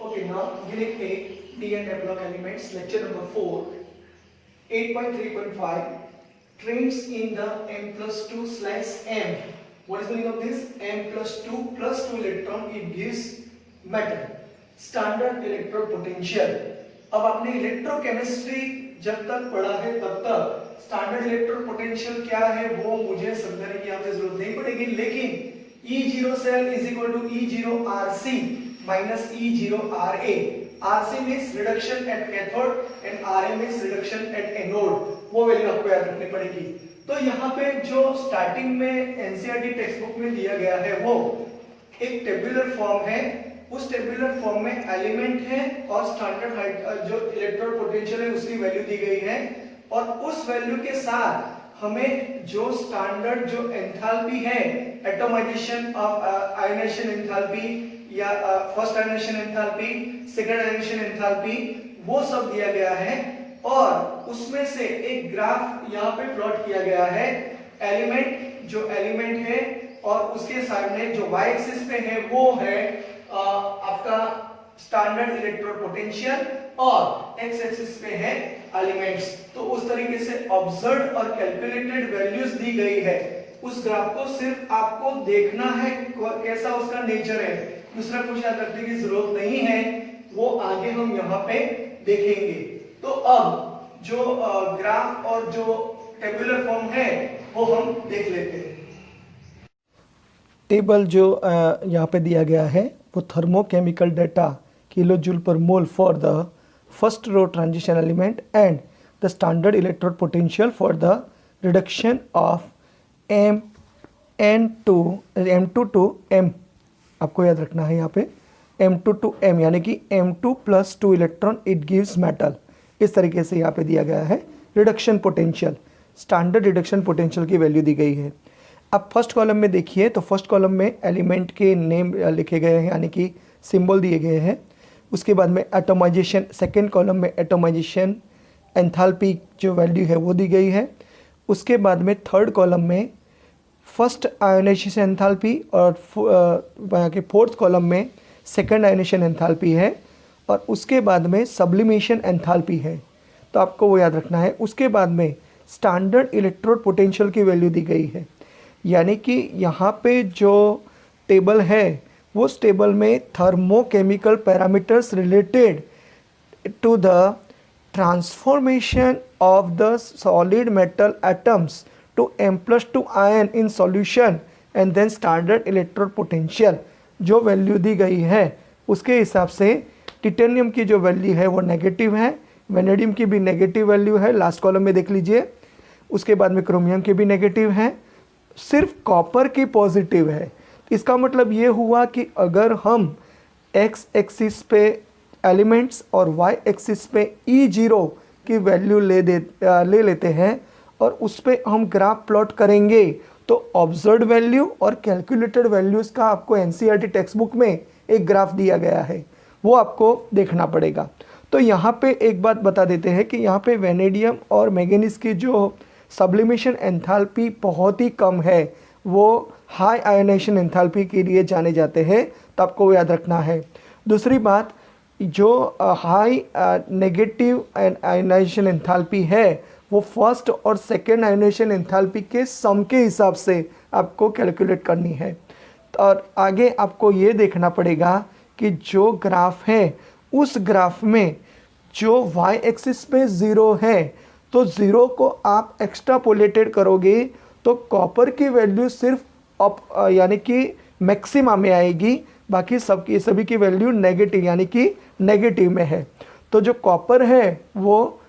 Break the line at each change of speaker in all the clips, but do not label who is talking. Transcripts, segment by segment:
Okay, now Unit 8, D and F block elements, lecture number 4, 8.3.5, trains in the m+2/m. What is the meaning of this? m+2 electron, it gives metal. Standard electrode potential. अब आपने electrochemistry जब तक पढ़ा है तब तक standard electrode potential क्या है वो मुझे समझाने की आपसे जरूरत नहीं पड़ेगी, लेकिन E0 cell is equal to E0 RC minus E0 RA. RC means reduction at cathode and RA means reduction at anode. वो वैल्यू आपको याद रखनी पड़ेगी। तो यहाँ पे जो स्टार्टिंग में एनसीईआरटी टेक्स्ट बुक में दिया गया है वो एक टेबुलर फॉर्म है। उस टेबुलर फॉर्म में एलिमेंट है और स्टैंडर्ड जो इलेक्ट्रोड पोटेंशियल है उसकी वैल्यू दी गई है, और उस वैल्यू के साथ हमें जो स्टैंडर्ड जो एंथैल्पी है, एटॉमाइजेशन ऑफ आयनाइजेशन एंथैल्पी या first ionisation enthalpy, second ionisation enthalpy, वो सब दिया गया है। और उसमें से एक ग्राफ यहाँ पे प्लॉट किया गया है। एलिमेंट जो एलिमेंट है और उसके सामने जो वाई एक्सिस पे है वो है आपका स्टैंडर्ड इलेक्ट्रोड पोटेंशियल और एक्स एक्सिस पे है एलिमेंट्स। तो उस तरीके से ऑब्जर्व्ड और कैलकुलेटेड वैल्यूज दी गई है। उस ग्राफ को सिर्फ आपको देखना है कैसा उसका नेचर है, दूसरा कुछ याद रखने की जरूरत नहीं है, वो आगे हम यहाँ पे देखेंगे। तो अब जो ग्राफ और जो टेबुलर फॉर्म है वो हम देख लेते हैं।
टेबल जो यहाँ पे दिया गया है वो थर्मोकेमिकल डाटा किलोजूल पर mole for the first row transition element and the standard electrode potential for the reduction of M2 to M। आपको याद रखना है यहाँ पे M2 to M यानी कि M2 + 2 electron it gives metal. इस तरीके से यहाँ पे दिया गया है reduction potential, standard reduction potential की वैल्यू दी गई है। अब फर्स्ट कॉलम में देखिए तो फर्स्ट कॉलम में एलिमेंट के नेम लिखे गए हैं यानी कि सिंबल दिए गए हैं। उसके बाद में एटोमाइजेशन, सेकेंड कॉलम में एटोमाइजेशन एंथैल्पी जो वैल्यू है वो दी गई है। उसके बाद में थर्ड कॉलम में फर्स्ट आयोनाइजेशन एंथैल्पी और यहाँ के फोर्थ कॉलम में सेकेंड आयोनाइजेशन एंथैल्पी है, और उसके बाद में सब्लिमेशन एंथैल्पी है। तो आपको वो याद रखना है। उसके बाद में स्टैंडर्ड इलेक्ट्रोड पोटेंशियल की वैल्यू दी गई है, यानी कि यहाँ पे जो टेबल है वो उस टेबल में thermochemical parameters related to the transformation of the solid metal atoms to M+2 ion in solution and then standard electrode potential जो वैल्यू दी गई है उसके हिसाब से टिटेनियम की जो वैल्यू है वो नेगेटिव है, वेनेडियम की भी नेगेटिव वैल्यू है, लास्ट कॉलम में देख लीजिए। उसके बाद में क्रोमियम की भी नेगेटिव है, सिर्फ कॉपर की पॉजिटिव है। इसका मतलब ये हुआ कि अगर हम एक्स एक्सिस पे एलिमेंट्स और वाई एक्सिस पे E0 की वैल्यू ले लेते हैं और उस पर हम ग्राफ प्लॉट करेंगे तो ऑब्जर्व्ड वैल्यू और कैलकुलेटेड वैल्यूज़ का आपको एनसीईआरटी टेक्स्ट बुक में एक ग्राफ दिया गया है, वो आपको देखना पड़ेगा। तो यहाँ पे एक बात बता देते हैं कि यहाँ पे वेनेडियम और मैंगनीज की जो सब्लिमेशन एंथैल्पी बहुत ही कम है, वो हाई आयोनाइजेशन एंथैल्पी के लिए जाने जाते हैं, तो आपको वो याद रखना है। दूसरी बात, जो हाई नेगेटिव आयोनाइजेशन एंथैल्पी है वो फर्स्ट और सेकेंड आयोनाइजेशन एंथैल्पी के सम के हिसाब से आपको कैलकुलेट करनी है। और आगे आपको ये देखना पड़ेगा कि जो ग्राफ है उस ग्राफ में जो वाई एक्सिस पे 0 है तो 0 को आप एक्स्ट्रापोलेटेड करोगे तो कॉपर की वैल्यू सिर्फ अप यानी कि मैक्सिमा में आएगी, बाकी सभी की वैल्यू नेगेटिव यानी कि नेगेटिव में है। तो जो कॉपर है वो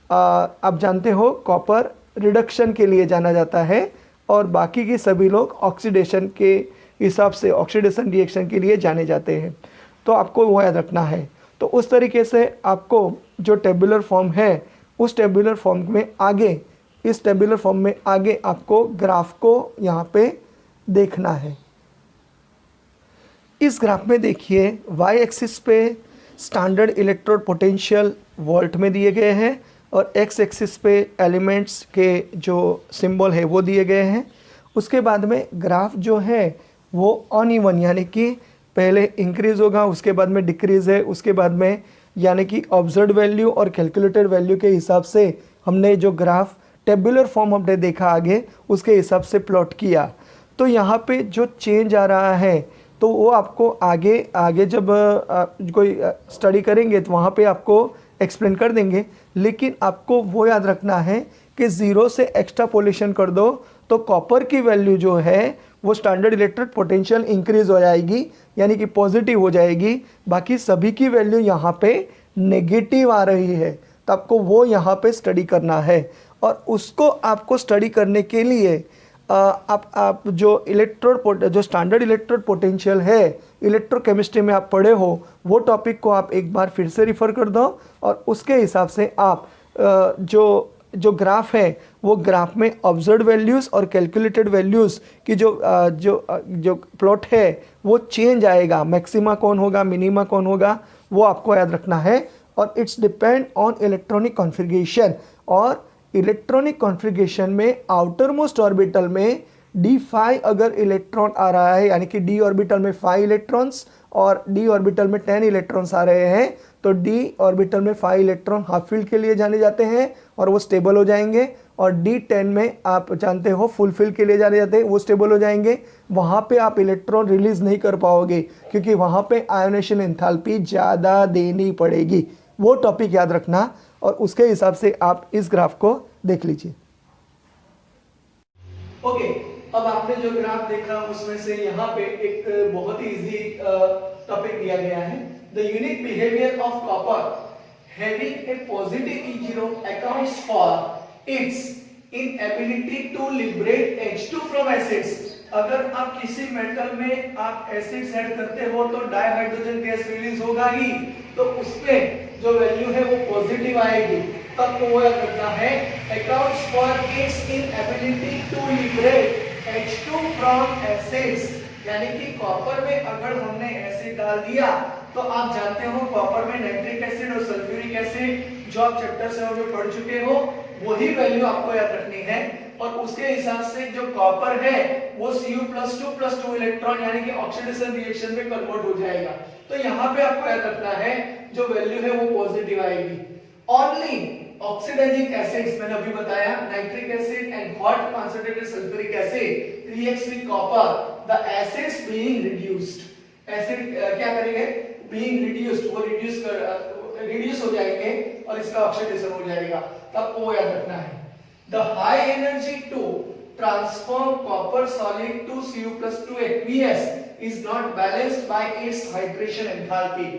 आप जानते हो कॉपर रिडक्शन के लिए जाना जाता है और बाकी के सभी लोग ऑक्सीडेशन के हिसाब से ऑक्सीडेशन रिएक्शन के लिए जाने जाते हैं। तो आपको वो याद रखना है। तो उस तरीके से आपको जो टेबुलर फॉर्म है उस टेबुलर फॉर्म में आगे, इस टेबुलर फॉर्म में आगे आपको ग्राफ को यहाँ पे देखना है। इस ग्राफ में देखिए वाई एक्सिस पे स्टैंडर्ड इलेक्ट्रोड पोटेंशियल वोल्ट में दिए गए हैं और एक्स एक्सिस पे एलिमेंट्स के जो सिंबल है वो दिए गए हैं। उसके बाद में ग्राफ जो है वो अनइवन यानी कि पहले इंक्रीज होगा, उसके बाद में डिक्रीज है, उसके बाद में यानी कि ऑब्जर्व वैल्यू और कैलकुलेटेड वैल्यू के हिसाब से हमने जो ग्राफ टेबुलर फॉर्म हमने देखा आगे उसके हिसाब से प्लॉट किया। तो यहाँ पे जो चेंज आ रहा है तो वो आपको आगे आगे जब कोई स्टडी करेंगे तो वहाँ पे आपको एक्सप्लेन कर देंगे, लेकिन आपको वो याद रखना है कि ज़ीरो से एक्सट्रापोलेशन कर दो तो कॉपर की वैल्यू जो है वो स्टैंडर्ड इलेक्ट्रिक पोटेंशियल इंक्रीज हो जाएगी, यानी कि पॉजिटिव हो जाएगी। बाकी सभी की वैल्यू यहाँ पे नेगेटिव आ रही है, तो आपको वो यहाँ पे स्टडी करना है। और उसको आपको स्टडी करने के लिए आप जो स्टैंडर्ड इलेक्ट्रोड पोटेंशियल है इलेक्ट्रोकेमिस्ट्री में आप पढ़े हो वो टॉपिक को आप एक बार फिर से रिफ़र कर दो, और उसके हिसाब से आप जो ग्राफ है वो ग्राफ में ऑब्जर्व वैल्यूज़ और कैलकुलेटेड वैल्यूज़ की जो प्लॉट है वो चेंज आएगा। मैक्सिमा कौन होगा, मिनिमा कौन होगा, वो आपको याद रखना है। और it's depend on electronic configuration, और इलेक्ट्रॉनिक कॉन्फ़िगरेशन में आउटर मोस्ट ऑर्बिटल में d5 अगर इलेक्ट्रॉन आ रहा है, यानी कि d ऑर्बिटल में 5 इलेक्ट्रॉन्स और d ऑर्बिटल में 10 इलेक्ट्रॉन्स आ रहे हैं, तो d ऑर्बिटल में 5 इलेक्ट्रॉन हाफ फील्ड के लिए जाने जाते हैं और वो स्टेबल हो जाएंगे, और d10 में आप जानते हो फुल फील्ड के लिए जाने जाते हैं, वो स्टेबल हो जाएंगे। वहाँ पे आप इलेक्ट्रॉन रिलीज नहीं कर पाओगे क्योंकि वहाँ पे आयोनेशन एंथैल्पी ज़्यादा देनी पड़ेगी। वो टॉपिक याद रखना और उसके हिसाब से आप इस ग्राफ को देख लीजिए।
ओके, अब आपने जो ग्राफ देखा उसमें से यहाँ पे एक बहुत ही इजी टॉपिक दिया गया है। The unique behaviour of copper having a positive E0 accounts for its inability to liberate H2 from acids. अगर आप किसी मेटल में आप एसिड्स ऐड करते हो तो डाइहाइड्रोजन गैस रिलीज होगा ही, तो उसमें जो वैल्यू है वो पॉजिटिव आएगी। तब को वो याद रखना है, accounts for its inability to liberate H2 from acids, यानी कि कॉपर में अगर हमने एसिड डाल दिया तो आप जानते हो कॉपर में नाइट्रिक एसिड और सल्फ्यूरिक एसिड जो आप चैप्टर 7 में पढ़ चुके हो, वही वैल्यू आपको याद रखनी है। और उसके हिसाब से जो कॉपर है वो Cu+2+2 इलेक्ट्रॉन यानी कि ऑक्सीडेशन रिएक्शन में कन्वर्ट हो जाएगा। तो यहाँ पे आपको याद रखना है जो वैल्यू है वो पॉजिटिव आएगी। ओनली ऑक्सीडाइजिंग एसिड्स, मैंने अभी बताया, nitric acid and hot concentrated sulphuric acid reacts with copper, the acids being reduced। Acid क्या करेंगे, being reduced, वो रिड्यूस हो जाएंगे और इसका ऑक्सीडेशन हो जाएगा। तब वो याद रखना है। The high energy to transform copper solid to Cu+2 aqueous is not balanced by its hydration enthalpy।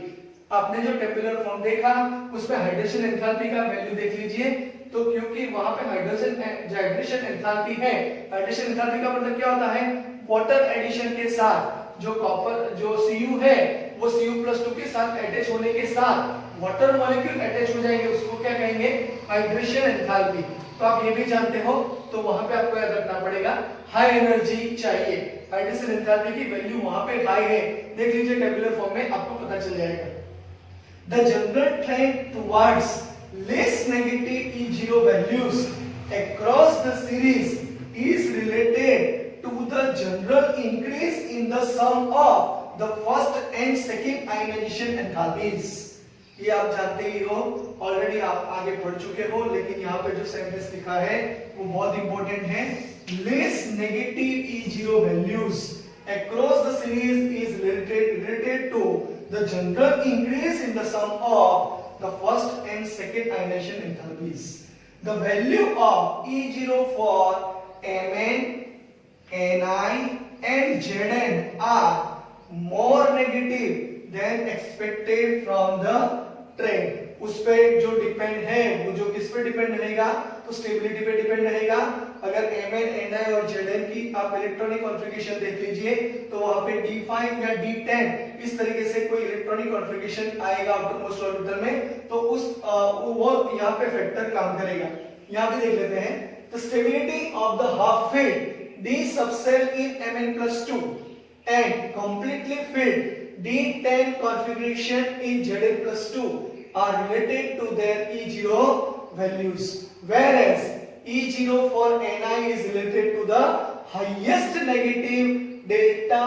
आपने जो टेबुलर फॉर्म देखा उसमें हाइड्रेशन एंथैल्पी का वैल्यू देख लीजिए, तो क्योंकि वहां पे हाइड्रेशन एंथैल्पी है, हाइड्रेशन एंथैल्पी का मतलब क्या होता है, वाटर एडिशन के साथ जो कॉपर जो Cu है वो Cu+2 के साथ अटैच होने के साथ वाटर मॉलिक्यूल अटैच हो जाएंगे, उसको क्या कहेंगे, हाइड्रेशन एंथैल्पी। तो आप ये भी जानते हो, तो वहां पे आपको याद रखना पड़ेगा हाई एनर्जी चाहिए, हाइड्रेशन एंथैल्पी की वैल्यू वहां पे हाई है। देख लीजिए टेबुलर फॉर्म में आपको पता चल जाएगा। The general trend towards less negative E0 values across the series is related to the general increase in the sum of the first and second ionization enthalpies। ये आप जानते ही हो, ऑलरेडी आप आगे पढ़ चुके हो, लेकिन यहाँ पे जो सेंटेंस लिखा है वो बहुत इंपॉर्टेंट है। Less negative E0 values across the series is related to the general increase in the sum of the first and second ionization enthalpies। The value of E0 for Mn, Ni and Zn are more negative than expected from the trend। उस पे जो depend है वो जो किस पे depend रहेगा, तो स्टेबिलिटी पे डिपेंड रहेगा। अगर Mn, Ni और Zn की आप इलेक्ट्रॉनिक कॉन्फ़िगरेशन देख लीजिए तो वहां पे D5 या D10 इस तरीके से कोई इलेक्ट्रॉनिक कॉन्फ़िगरेशन आएगा आउटर मोस्ट ऑर्बिटल में, तो उस वो यहाँ पे फैक्टर काम करेगा। यहाँ पे देख लेते हैं, the stability of the half filled D subcell in Mn+2 and completely filled D10 configuration in Zn+2 are related to their E0 values, whereas E0 for Ni is related to the highest negative delta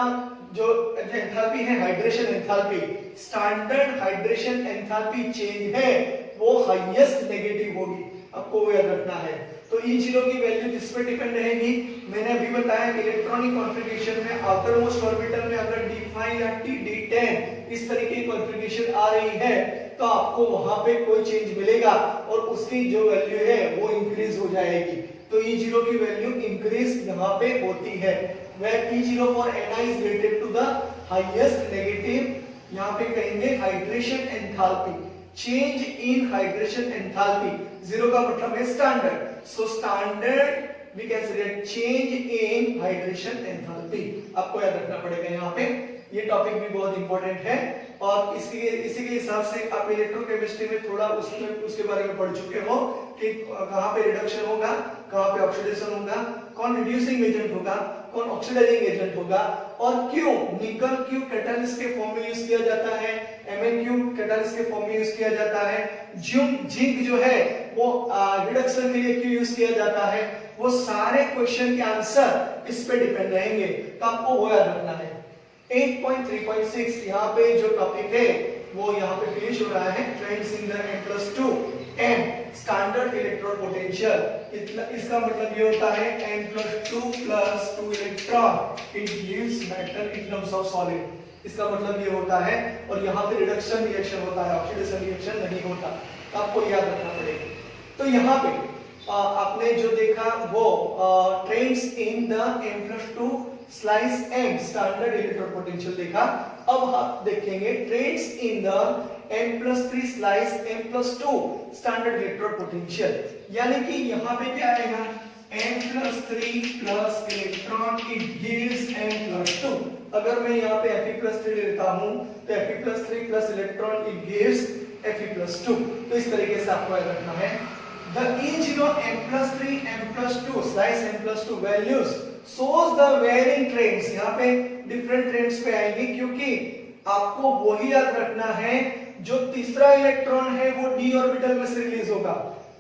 जो enthalpy है hydration enthalpy, standard hydration enthalpy change है वो highest negative होगी, आपको वो याद रखना है। तो E0 की वैल्यू किस पे डिपेंड रहेगी, मैंने अभी बताया इलेक्ट्रॉनिक कॉन्फ़िगरेशन में आउटर मोस्ट ऑर्बिटल में अगर D5 या D10 इस तरीके की कॉन्फ़िगरेशन आ रही है तो आपको वहां पे कोई चेंज मिलेगा और उसकी जो वैल्यू है वो इंक्रीज हो जाएगी। तो E0 की वैल्यू इंक्रीज यहाँ पे होती है, where E0 for Ni is related to the highest negative, यहाँ पे कहेंगे hydration enthalpy, change in hydration enthalpy. 0 का मतलब है standard, so standard we can say change in hydration enthalpy, आपको याद रखना पड़ेगा यहाँ पे, ये टॉपिक भी बहुत इंपॉर्टेंट है। और इसी के हिसाब से आप इलेक्ट्रोकेमिस्ट्री में थोड़ा उसके बारे में पढ़ चुके हो कि कहाँ पे रिडक्शन होगा, कहाँ पे ऑक्सीडेशन होगा, कौन रिड्यूसिंग एजेंट होगा, कौन ऑक्सीडाइजिंग एजेंट होगा, और क्यों निकल क्यों कैटालिस्ट के फॉर्म में यूज किया जाता है, Mn क्यों कैटालिस्ट के फॉर्म में यूज किया जाता है, जिंक जो है वो रिडक्शन के लिए क्यों यूज किया जाता है, वो सारे क्वेश्चन के आंसर इस पे डिपेंड रहेंगे, तो आपको वो याद रखना है। 8.3.6 यहाँ पे जो टॉपिक है वो यहाँ पे फिनिश हो रहा है, trends in the M+2 M standard electrode potential. इसका मतलब ये होता है M+2 electron it gives metal in terms of solid, इसका मतलब ये होता है। और यहाँ पे रिडक्शन रिएक्शन होता है, ऑक्सीडेशन रिएक्शन नहीं होता, तो आपको याद रखना पड़ेगा। तो यहाँ पे आपने जो देखा वो trends in the M+2 slice M standard electrode potential देखा। अब आप देखेंगे trends in the M+3 slice M+2 standard electrode potential, यानी कि यहाँ पे क्या आएगा M+3 plus electron it gives M+2। अगर मैं यहाँ पे Fe+3 लेता हूँ तो Fe+3 plus electron it gives Fe+2। तो इस तरीके से आपको याद रखना है। The E0 M+3 M+2 slice M+2 values shows the varying trends, यहाँ पे डिफरेंट ट्रेंड्स पे आएंगे, क्योंकि आपको वही याद रखना है जो तीसरा इलेक्ट्रॉन है वो d ऑर्बिटल में से रिलीज होगा,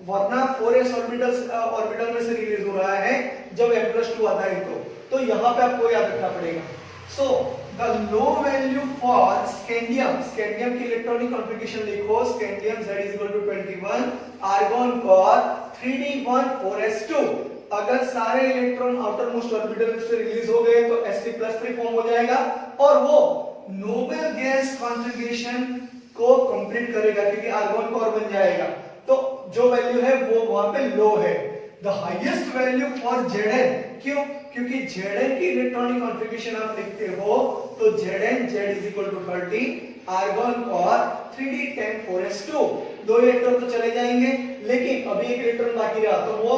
वरना 4s ऑर्बिटल में से रिलीज हो रहा है जब M+2 आता है। तो यहाँ पे आपको याद रखना पड़ेगा। So the low value for scandium, scandium की इलेक्ट्रॉनिक कॉन्फ़िगरेशन लिखो, scandium Z=21, argon core 3d1 4s2। अगर सारे इलेक्ट्रॉन आउटर मोस्ट ऑर्बिटल से रिलीज हो गए तो Sp+3 फॉर्म हो जाएगा और वो नोबल गैस कॉन्फ़िगरेशन को कंप्लीट करेगा, क्योंकि आर्गन कोर बन जाएगा। तो जो वैल्यू है वो वहां पे लो है। The highest value for Zn, क्यों, क्योंकि Zn की इलेक्ट्रॉनिक कॉन्फ़िगरेशन आप लिखते हो तो Zn Z=30, argon core 3d10 4s2। दो इलेक्ट्रॉन तो चले जाएंगे, लेकिन अभी एक इलेक्ट्रॉन बाकी रहा तो वो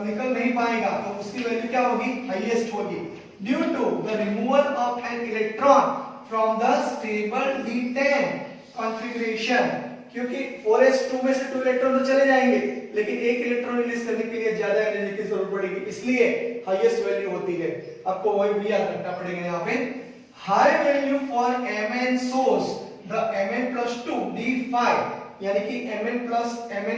निकल नहीं पाएगा, तो उसकी वैल्यू क्या होगी, हाईएस्ट होगी, due to the removal of an electron from the stable d10 configuration. क्योंकि 4s2 में से 2 इलेक्ट्रॉन तो चले जाएंगे, लेकिन एक इलेक्ट्रॉन रिलीज करने के लिए ज्यादा एनर्जी की जरूरत पड़ेगी, इसलिए हाईएस्ट वैल्यू होती है। आपको वही भी याद रखना पड़ेगा। यहाँ पे high value for Mn source the Mn+2 d5, यानी कि Mn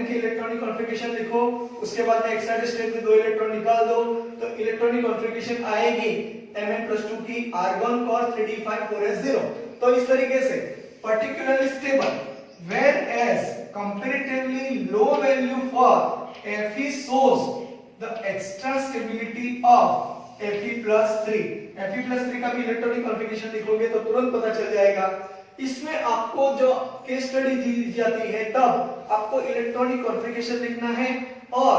की इलेक्ट्रॉनिक कॉन्फ़िगरेशन लिखो, उसके बाद में एक्साइटेड स्टेट में 2 इलेक्ट्रॉन निकाल दो तो इलेक्ट्रॉनिक कॉन्फ़िगरेशन आएगी Mn+2 की आर्गन कोर 3d5 4s0। तो इस तरीके से particularly stable, whereas comparatively low value for Fe shows the extra stability of Fe+3। Fe+3 का भी इलेक्ट्रॉनिक कॉन्फ़िगरेशन लिखोगे तो तुरंत पता चल जाएगा। इसमें आपको जो केस स्टडी दी जाती है तब आपको इलेक्ट्रॉनिक कॉन्फ़िगरेशन लिखना है और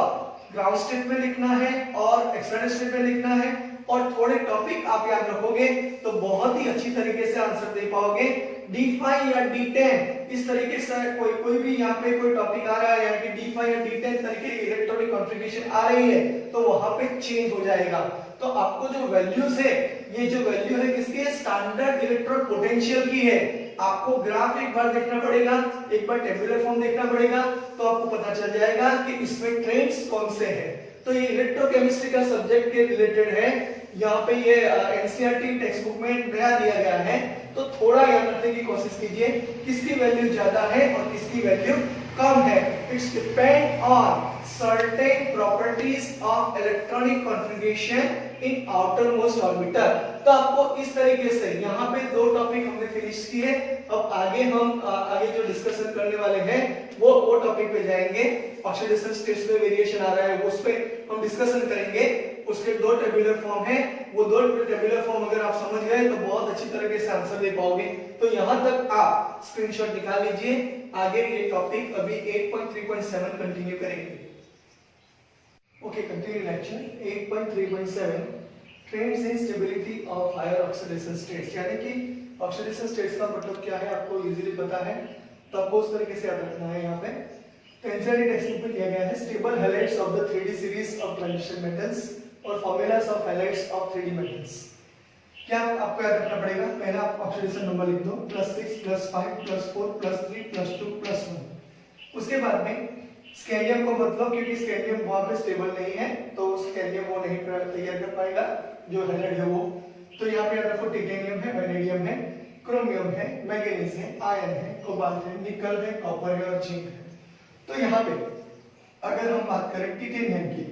ग्राउंड स्टेट में लिखना है और एक्साइटेड स्टेट में लिखना है, और थोड़े टॉपिक आप याद रखोगे तो बहुत ही अच्छी तरीके से आंसर दे पाओगे। D5 या D10 इस तरीके से कोई भी यहाँ पे कोई टॉपिक आ रहा है, यानी कि D5 या D10 तरीके की इलेक्ट्रॉनिक कॉन्फ़िगरेशन आ रही है तो वहां पे चेंज हो जाएगा। तो आपको जो वैल्यूज है, ये जो वैल्यू है किसकी है, स्टैंडर्ड इलेक्ट्रोड पोटेंशियल की है। आपको ग्राफ एक बार देखना पड़ेगा, एक बार टेबुलर फॉर्म देखना पड़ेगा, तो आपको पता चल जाएगा कि इसमें ट्रेंड्स कौन से हैं। तो ये इलेक्ट्रोकेमिस्ट्री का सब्जेक्ट के रिलेटेड है। यहाँ पे ये एनसीईआरटी टेक्स्ट बुक में नया दिया गया है, तो थोड़ा याद रखने की कोशिश कीजिए किसकी वैल्यू ज्यादा है और किसकी वैल्यू कम है। It's depend on certain properties of electronic configuration in outer most orbiter. तो आपको इस तरीके से यहाँ पे दो टॉपिक हमने फिनिश किए। अब आगे हम आगे जो डिस्कशन करने वाले हैं वो टॉपिक पे जाएंगे। ऑक्सीडेशन स्टेट्स में वेरिएशन आ रहा है उस पे हम डिस्कशन करेंगे। उसके दो टेबुलर फॉर्म है, वो दो टेबुलर फॉर्म अगर आप समझ गए तो बहुत अच्छी तरीके से आंसर दे पाओगे। तो यहाँ तक आप स्क्रीनशॉट निकाल लीजिए। आगे ये टॉपिक अभी 8.3.7 कंटिन्यू करेंगे। Okay, continue lecture 8.3.7 trends in stability of higher oxidation states. यानी कि ऑक्सीडेशन स्टेट्स का मतलब क्या है आपको इजीली पता है, तो आपको उस तरीके से याद रखना है। यहाँ पे एनसीईआरटी टेक्स्ट बुक में दिया गया है stable halides of the 3D series of transition metals और formulas of halides of 3D metals. क्या आपको याद रखना पड़ेगा? पहला आप ऑक्सीडेशन नंबर लिख दो +6 +5 +4 +3 +2 +1। उसके बाद में स्कैंडियम को मतलब, क्योंकि स्कैंडियम वहां पे स्टेबल नहीं है तो स्कैंडियम वो नहीं तैयार कर पाएगा जो हैलाइड है वो। तो यहाँ पे याद रखो टिटेनियम है, वैनेडियम है, क्रोमियम है, मैंगनीज है, आयरन है, कोबाल्ट है, निकल है, कॉपर है और जिंक है। तो यहाँ पे अगर हम बात करें टिटेनियम की,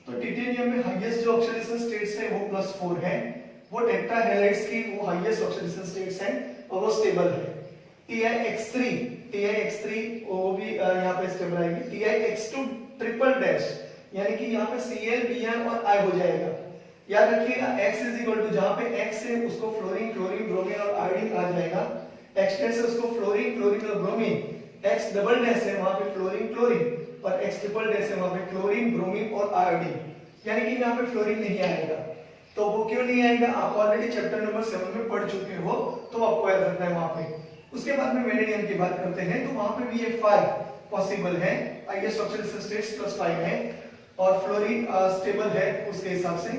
तो टिटेनियम में हाईएस्ट जो ऑक्सीडेशन स्टेट्स है वो +4 है। वो टेट्रा हैलाइड्स की वो हाईएस्ट ऑक्सीडेशन स्टेट्स है और वो स्टेबल है। TiX3 वो भी यहाँ पे स्टेबल आएगी। TiX2 ट्रिपल डैश, यानी कि यहाँ पे Cl Br और I हो जाएगा। याद रखिएगा X इज इक्वल टू, जहाँ पे X है उसको फ्लोरीन, क्लोरीन, ब्रोमीन और आयोडीन आ जाएगा। X डैश है उसको फ्लोरीन, क्लोरीन और ब्रोमीन। X डबल डैश है वहाँ पे फ्लोरीन, क्लोरीन, और X ट्रिपल डैश है वहाँ पे क्लोरीन, ब्रोमीन और आयोडीन। यानी कि यहाँ पे फ्लोरीन नहीं आएगा। तो वो क्यों नहीं आएगा? आप ऑलरेडी चैप्टर नंबर 7 में पढ़ चुके हो, तो आपको याद रखना है वहाँ पे। उसके बाद में वैनेडियम की बात करते हैं तो वहां पे VF5 पॉसिबल है, हाईएस्ट ऑक्सीडेशन स्टेट्स +5 है, और फ्लोरीन स्टेबल है उसके हिसाब से।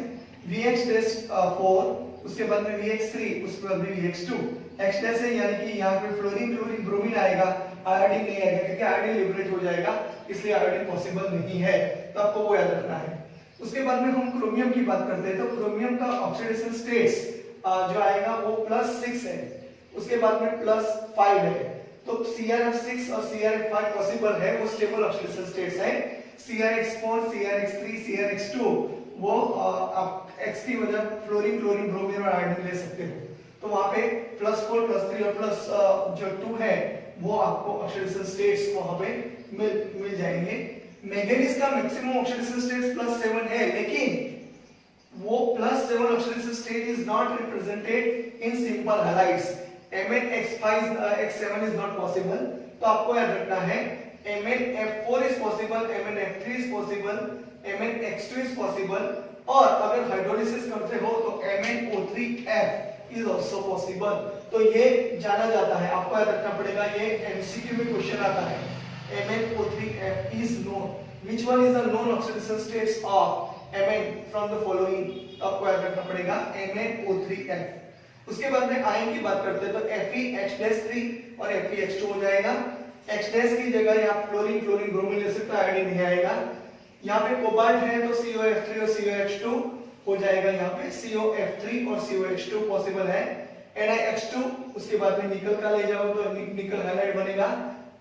VX4, उसके बाद में VX3, उसके बाद में VX2, X डैश है, यानी कि यहाँ पे फ्लोरीन, क्लोरीन, ब्रोमीन आएगा, आयोडीन नहीं आएगा क्योंकि आयोडीन लिबरेट हो जाएगा, इसलिए आयोडीन पॉसिबल नहीं है। तो आपको वो याद रखना है। उसके बाद में हम क्रोमियम की बात करते हैं तो क्रोमियम का ऑक्सीडेशन स्टेट्स जो आएगा वो +6 है, उसके बाद में +5 है। तो CrF6 और CrF5 पॉसिबल है, वो स्टेबल ऑक्सीडेशन स्टेट्स है। CrX4, CrX3, CrX2 वो आप X की वजह फ्लोरीन, क्लोरीन, ब्रोमीन और आयोडीन ले सकते हो। तो वहां पे +4, +3 और +2 है वो आपको ऑक्सीडेशन स्टेट्स वहां पे मिल जाएंगे। मैंगनीज का मैक्सिमम ऑक्सीडेशन स्टेट्स +7 है, लेकिन वो +7 oxidation state is not represented in simple halides. MnX7 is not possible, तो आपको याद रखना है MnF4 is possible, MnF3 is possible, MnX2 is possible, और अगर हाइड्रोलिसिस करते हो तो MnO3F is also possible। तो ये जाना जाता है, आपको याद रखना पड़ेगा, ये MCQ में क्वेश्चन आता है। MnO3F is known, which one is the known oxidation states of Mn from the following? आपको याद रखना पड़ेगा MnO3F। उसके बाद में आयन की बात करते हैं तो FeH3 और FeH2 हो जाएगा। H की जगह यहाँ फ्लोरीन, क्लोरीन, ब्रोमीन ले सकते हो, आयोडीन नहीं आएगा। यहाँ पे कोबाल्ट है तो COF3 और COH2 हो जाएगा। यहाँ पे COF3 और COH2 पॉसिबल है। NiH2, उसके बाद में निकल का ले जाओ तो निकल हैलाइड बनेगा।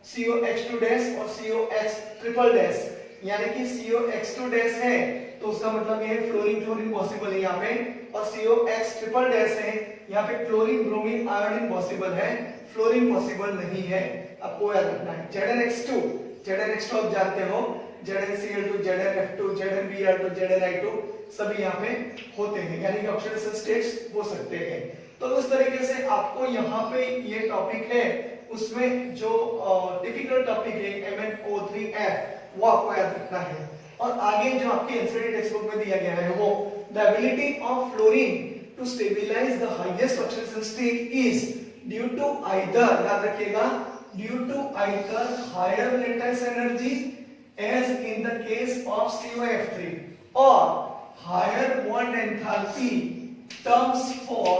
COH2 डैश और COH ट्रिपल डैश, यानी कि COX2 डैश है तो उसका मतलब ये है फ्लोरीन, क्लोरीन पॉसिबल है यहाँ पे, और COX ट्रिपल डैश है, यहाँ पे क्लोरीन, ब्रोमीन, आयोडीन पॉसिबल है, फ्लोरीन पॉसिबल नहीं है। आपको याद रखना है। ZnX2 आप जानते हो, ZnCl2, ZnF2, ZnBr2, ZnI2 सभी यहाँ पे होते हैं, यानी कि ऑक्सीडेशन स्टेट्स हो सकते हैं। तो उस तरीके से आपको यहाँ पे ये टॉपिक है, उसमें जो टिपिकल टॉपिक है MnO3F वो आपको याद रखना है। और आगे जो आपके एनसीईआरटी टेक्स्ट बुक में दिया गया है वो the ability of fluorine to stabilise the highest oxidation state is due to either, याद रखिएगा, due to either higher lattice energy as in the case of COF3 और higher bond enthalpy terms for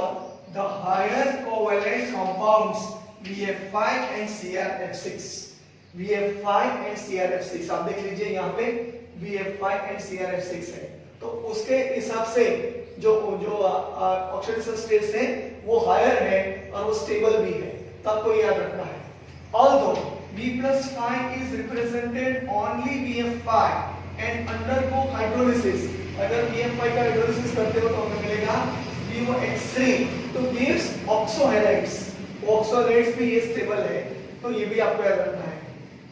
the higher covalent compounds VF5 and CrF6। VF5 and CrF6 आप देख लीजिए, यहाँ पे VF5 and CrF6 है, तो उसके हिसाब से जो ऑक्सीडेशन स्टेट्स है वो हायर है और वो स्टेबल भी है, तो आपको याद रखना है। Although V+5 is represented only VF5 and undergo hydrolysis, अगर BF5 का हाइड्रोलिसिस करते हो तो हमें मिलेगा BOX3 तो gives oxo halides. Oxo halides भी ये स्टेबल है, तो ये भी आपको याद रखना है।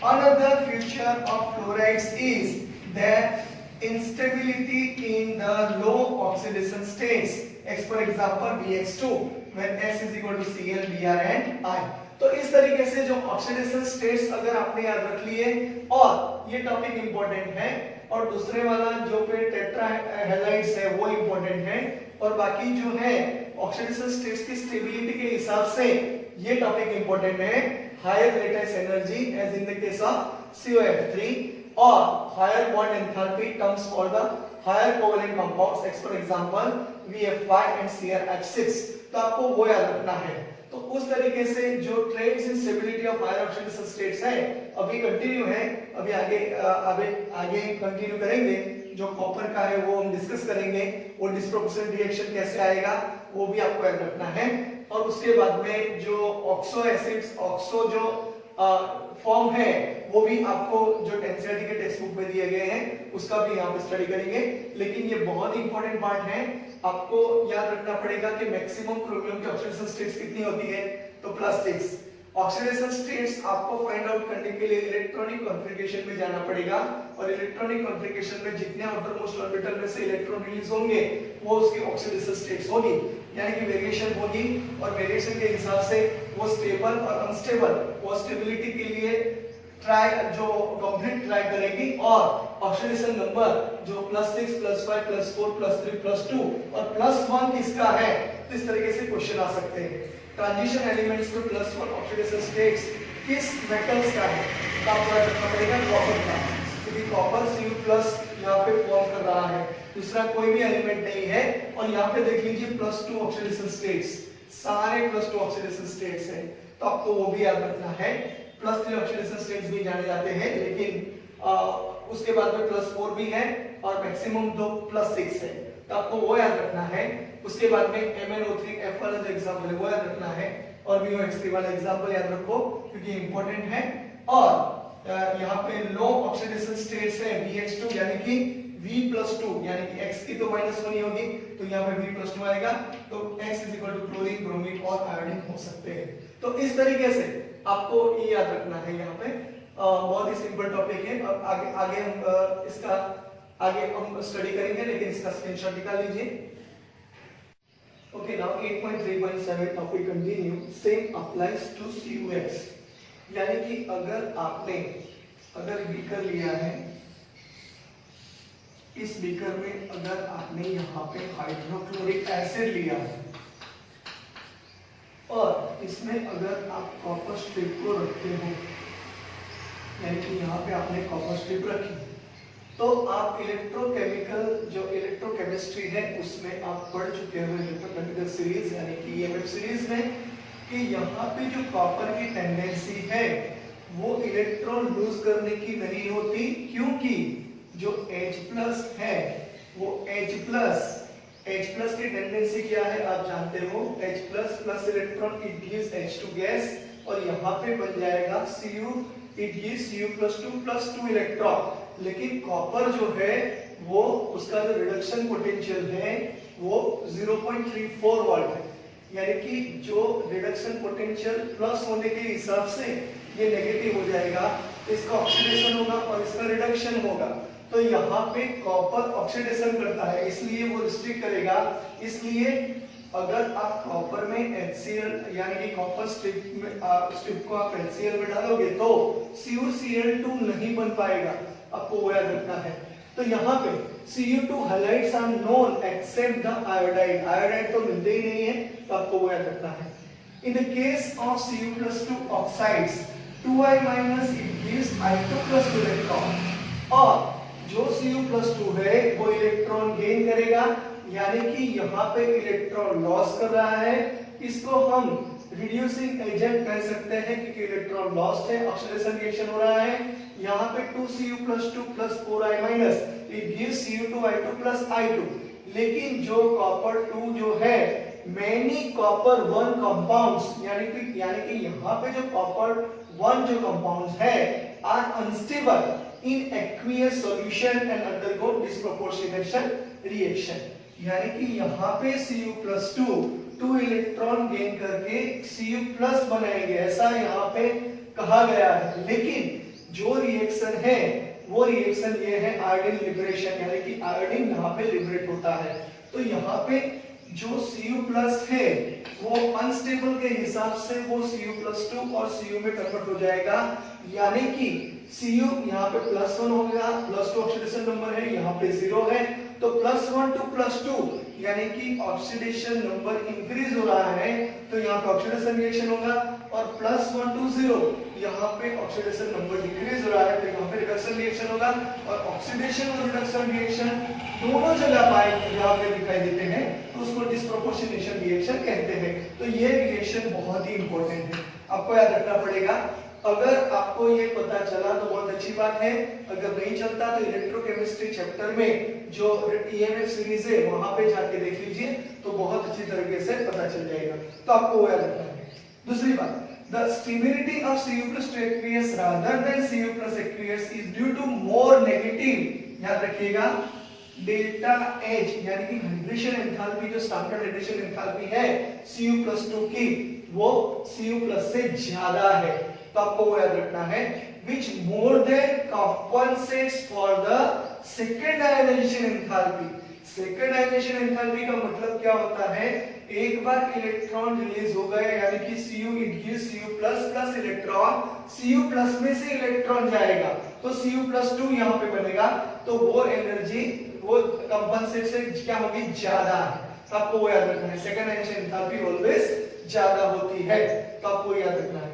Another feature of fluorides is that instability in the low oxidation states. As for example, BX2 when S is equal to Cl, Br and I. तो इस तरीके से जो ऑक्सीडेशन स्टेट्स अगर आपने याद रख लिए, और ये टॉपिक इंपॉर्टेंट है, और दूसरे वाला जो पे टेट्रा हैलाइड्स है वो इंपॉर्टेंट है, और बाकी जो है ऑक्सीडेशन स्टेट्स की स्टेबिलिटी के हिसाब से ये टॉपिक इंपॉर्टेंट है। Higher lattice energy as in the case of COF3 और higher bond enthalpy terms for the higher covalent compounds, ex for example VF5 and CrF6। तो आपको वो याद रखना है। तो उस तरीके से जो trends in stability of higher oxidation states है अभी कंटिन्यू है, अभी आगे कंटिन्यू करेंगे। जो कॉपर का है वो हम डिस्कस करेंगे, वो डिस्प्रोपोर्शनल रिएक्शन कैसे आएगा वो भी आपको याद रखना है। और उसके बाद में जो ऑक्सो एसिड्स, ऑक्सो जो फॉर्म है वो भी आपको जो एनसीईआरटी के टेक्स्ट बुक में दिए गए हैं उसका भी यहाँ पे स्टडी करेंगे। लेकिन ये बहुत इंपॉर्टेंट पार्ट है, आपको याद रखना पड़ेगा कि मैक्सिमम क्रोमियम की ऑक्सीडेशन स्टेट्स कितनी होती है, तो +6। ऑक्सीडेशन स्टेट्स आपको फाइंड आउट करने के लिए इलेक्ट्रॉनिक कॉन्फ़िगरेशन में जाना पड़ेगा, और इलेक्ट्रॉनिक कॉन्फ़िगरेशन में जितने आउटर मोस्ट ऑर्बिटल में से इलेक्ट्रॉन रिलीज होंगे वो उसकी ऑक्सीडेशन स्टेट्स होगी, यानी कि वेरिएशन होगी, और वेरिएशन के हिसाब से वो स्टेबल और अनस्टेबल, वो स्टेबिलिटी के लिए ट्राई जो कंप्लीट ट्राई करेगी, और ऑक्सीडेशन नंबर जो +6 +5 +4 +3 +2 और +1 किसका है, तो इस तरीके से क्वेश्चन आ सकते हैं। ट्रांजिशन एलिमेंट्स में +1 ऑक्सीडेशन स्टेट्स किस मेटल्स का है, तो आपको याद रखना पड़ेगा कॉपर का, क्योंकि कॉपर Cu+ यहाँ पे फॉर्म कर रहा है, दूसरा कोई भी एलिमेंट नहीं है। और यहाँ पे देख लीजिए +2 ऑक्सीडेशन स्टेट्स, सारे +2 ऑक्सीडेशन स्टेट्स हैं, तो आपको वो भी याद रखना है। +3 ऑक्सीडेशन स्टेट्स भी जाने जाते हैं, लेकिन उसके बाद में +4 भी है, और मैक्सिमम दो +6 है, तो आपको वो याद रखना है। उसके बाद में MnO3F वाला जो एग्जांपल है वो याद रखना है, और BOX3 वाला एग्जांपल याद रखो क्योंकि इंपॉर्टेंट है। और यहाँ पे लो ऑक्सीडेशन स्टेट्स है BH2 यानी कि V+2, यानी कि X की तो -1 ही होगी, तो यहाँ पे V+2 आएगा, तो X is equal to chlorine, bromine और आयोडीन हो सकते हैं। तो इस तरीके से आपको ये याद रखना है। यहाँ पे बहुत ही सिंपल टॉपिक है, अब आगे हम इसका आगे हम स्टडी करेंगे, लेकिन इसका स्क्रीनशॉट निकाल लीजिए। Okay, now 8.3.7 topic continue. Same applies to CuX, यानी कि अगर बीकर लिया है, इस बीकर में अगर आपने यहाँ पे हाइड्रोक्लोरिक एसिड लिया है, और इसमें अगर आप कॉपर स्ट्रिप को रखते हो, यानी कि यहाँ पे आपने कॉपर स्ट्रिप रखी, तो आप इलेक्ट्रोकेमिकल जो इलेक्ट्रोकेमिस्ट्री है उसमें आप पढ़ चुके हो इलेक्ट्रोकेमिकल सीरीज यानी कि EMF सीरीज में, कि यहाँ पे जो कॉपर की टेंडेंसी है वो इलेक्ट्रॉन लूज करने की नहीं होती, क्योंकि जो H+ है वो H+ की टेंडेंसी क्या है आप जानते हो, H+ plus electron it gives H2 gas, और यहाँ पे बन जाएगा Cu, it gives Cu+2 electron. लेकिन कॉपर जो है वो उसका जो रिडक्शन पोटेंशियल है वो 0.34 वोल्ट है, यानी कि जो रिडक्शन पोटेंशियल प्लस होने के हिसाब से ये नेगेटिव हो जाएगा, इसका ऑक्सीडेशन होगा और इसका रिडक्शन होगा। तो यहाँ पे कॉपर ऑक्सीडेशन करता है, इसलिए वो रिस्ट्रिक्ट करेगा। इसलिए अगर आप कॉपर में HCl यानी कि कॉपर स्ट्रिप को आप HCl में डालोगे तो CuCl2 नहीं बन पाएगा, आपको वो याद रखना है। तो यहाँ पे Cu2 halides are known except the iodide, iodide तो मिलते ही नहीं है, तो आपको वो याद रखना है। इन the case of Cu+2 oxides 2I- it gives I2+ electron, और जो Cu+2 है वो इलेक्ट्रॉन गेन करेगा, यानी कि यहाँ पे इलेक्ट्रॉन लॉस कर रहा है, इसको हम रिड्यूसिंग एजेंट कह सकते हैं क्योंकि इलेक्ट्रॉन लॉस्ट है, ऑक्सीडेशन रिएक्शन हो रहा है। यहाँ पे 2Cu+2 + 4I- it gives Cu2I2 + I2। लेकिन जो कॉपर 2 जो है many copper 1 compounds, यानी कि यहाँ पे जो कॉपर 1 जो कंपाउंड्स है are unstable in aqueous solution and undergo disproportionation reaction, यानी कि यहाँ पे Cu+2 2 इलेक्ट्रॉन गेन करके Cu+ बनाएंगे, ऐसा यहाँ पे कहा गया है। लेकिन जो रिएक्शन है वो रिएक्शन ये है आयोडीन लिबरेशन, यानी कि आयोडीन यहाँ पे लिबरेट होता है। तो यहाँ पे जो Cu+ है वो अनस्टेबल के हिसाब से वो Cu+2 और Cu में कन्वर्ट हो जाएगा, यानी कि Cu यहाँ पे +1 हो गया, +2 ऑक्सीडेशन नंबर है, यहाँ पे 0 है, तो +1 to +2 यानी कि ऑक्सीडेशन नंबर इंक्रीज हो रहा है, तो यहाँ पे ऑक्सीडेशन रिएक्शन होगा, और +1 to 0 यहाँ पे ऑक्सीडेशन नंबर डिक्रीज हो रहा है, तो यहाँ पे रिडक्शन रिएक्शन होगा। और ऑक्सीडेशन और रिडक्शन रिएक्शन दोनों जगह पाए यहाँ पे दिखाई देते हैं, तो उसको डिस्प्रोपोर्शनेशन रिएक्शन कहते हैं। तो ये रिएक्शन बहुत ही इंपॉर्टेंट है, आपको याद रखना पड़ेगा। अगर आपको ये पता चला तो बहुत अच्छी बात है, अगर नहीं चलता तो इलेक्ट्रोकेमिस्ट्री चैप्टर में जो ईएमएफ सीरीज है वहां पे जाके देख लीजिए, तो बहुत अच्छी तरीके से पता चल जाएगा। तो आपको वो याद रखना है। दूसरी बात, the stability of Cu+ to aqueous rather than Cu+ aqueous is due to more negative, याद रखिएगा, डेल्टा H यानी कि हाइड्रेशन एंथैल्पी, जो स्टैंडर्ड हाइड्रेशन एंथैल्पी है Cu+2 की वो Cu+ से ज्यादा है। तो आपको वो याद रखना है, which more than compensates for the second ionization enthalpy। Second ionisation enthalpy का मतलब क्या होता है, एक बार इलेक्ट्रॉन रिलीज हो गए यानी कि Cu it gives Cu+ electron, Cu+ में से इलेक्ट्रॉन जाएगा तो Cu+2 यहाँ पे बनेगा, तो वो एनर्जी वो कंपनसेट से क्या होगी, ज्यादा है। तो आपको वो याद रखना है, सेकेंड आयोनाइजेशन एंथैल्पी ऑलवेज ज्यादा होती है, तो आपको याद रखना है।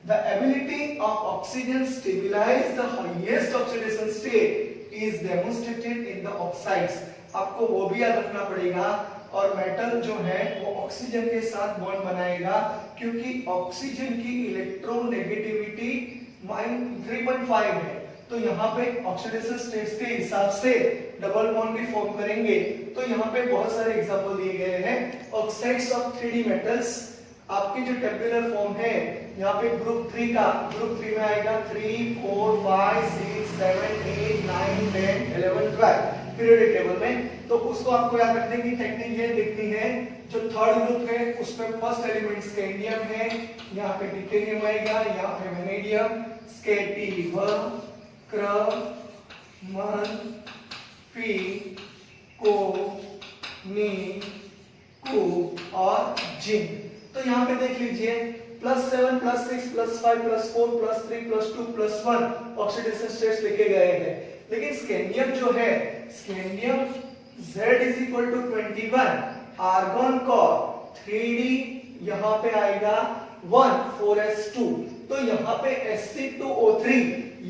The ability of oxygen stabilize the highest oxidation state is demonstrated in the oxides। आपको वो भी याद रखना पड़ेगा। और मेटल जो है वो ऑक्सीजन के साथ बॉन्ड बनाएगा, क्योंकि ऑक्सीजन की इलेक्ट्रॉन नेगेटिविटी -3.5 है, तो यहाँ पे ऑक्सीडेशन स्टेट्स के हिसाब से डबल बॉन्ड भी फॉर्म करेंगे। तो यहाँ पे बहुत सारे एग्जांपल दिए गए हैं ऑक्साइड्स ऑफ 3D मेटल्स। आपकी जो टेबुलर फॉर्म है यहाँ पे ग्रुप 3 का, ग्रुप 3 में आएगा 3, 4, 5, 6, 7, 8, 9, 10, 11, 12 पीरियोडिक टेबल में। तो उसको आपको याद रखने की टेक्निक ये देखनी है, जो थर्ड ग्रुप है उसमें फर्स्ट एलिमेंट स्कैंडियम है, यहाँ पे टिटेनियम आएगा, यहाँ पे वेनेडियम, स्कैटिवम, क्रमन, फी, को, नी, कु और जिंक। तो यहाँ पे देख लीजिए +7 +6 +5 +4 +3 +2 +1 ऑक्सीडेशन स्टेट्स लिखे गए हैं, लेकिन स्कैंडियम जो है, स्कैंडियम Z = 21, आर्गन का 3D यहाँ पे आएगा 1 4s2, तो यहाँ पे Sc2O3